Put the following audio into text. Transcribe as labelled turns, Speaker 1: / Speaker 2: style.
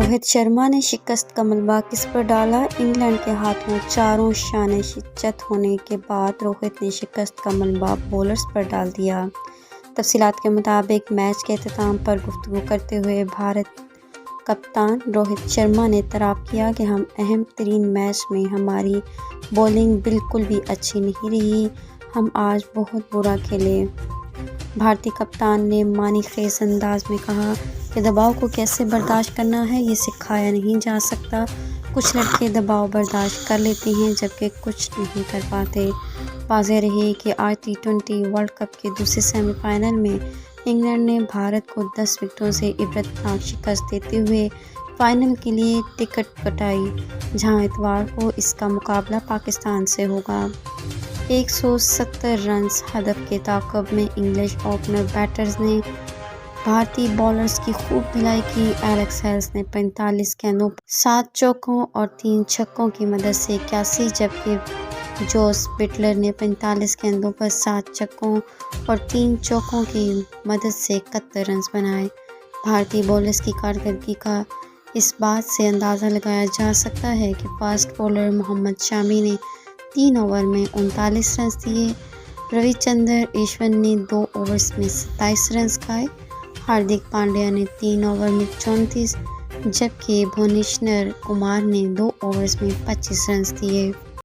Speaker 1: रोहित शर्मा ने शिकस्त का मलबा किस पर डाला? इंग्लैंड के हाथों चारों शान शिकस्त होने के बाद रोहित ने शिकस्त का मलबा बॉलर्स पर डाल दिया। तफसीलात के मुताबिक मैच के अख्ताम पर गुफ्तगू करते हुए भारत कप्तान रोहित शर्मा ने तराब किया कि हम अहम तरीन मैच में हमारी बॉलिंग बिल्कुल भी अच्छी नहीं रही, हम आज बहुत बुरा खेले। भारतीय कप्तान ने मानी खेज अंदाज में कहा कि दबाव को कैसे बर्दाश्त करना है ये सिखाया नहीं जा सकता। कुछ लड़के दबाव बर्दाश्त कर लेते हैं जबकि कुछ नहीं कर पाते। वाज़ेह रहे कि आज T20 वर्ल्ड कप के दूसरे सेमीफाइनल में इंग्लैंड ने भारत को 10 विकेटों से इबरतनाक शिकस्त देते हुए फाइनल के लिए टिकट कटाई, जहां इतवार को इसका मुकाबला पाकिस्तान से होगा। 170 रन्स हदफ के ताक़ब में इंग्लिश ओपनर बैटर्स ने भारतीय बॉलर्स की खूब धुलाई की। एलेक्स हेल्स ने 45 गेंदों पर 7 चौकों और 3 छक्कों की मदद से 81, जबकि जोस बटलर ने 45 गेंदों पर 7 छक्कों और 3 चौकों की मदद से 71 रन बनाए। भारतीय बॉलर्स की कारकर्दगी का इस बात से अंदाज़ा लगाया जा सकता है कि फास्ट बॉलर मोहम्मद शामी ने 3 ओवर में 39 रन दिए, रविचंद्रन अश्विन ने 2 ओवर्स में 27 रन खाए, हार्दिक पांड्या ने 3 ओवर में 34, जबकि भुवनेश्वर कुमार ने 2 ओवर्स में 25 रन दिए।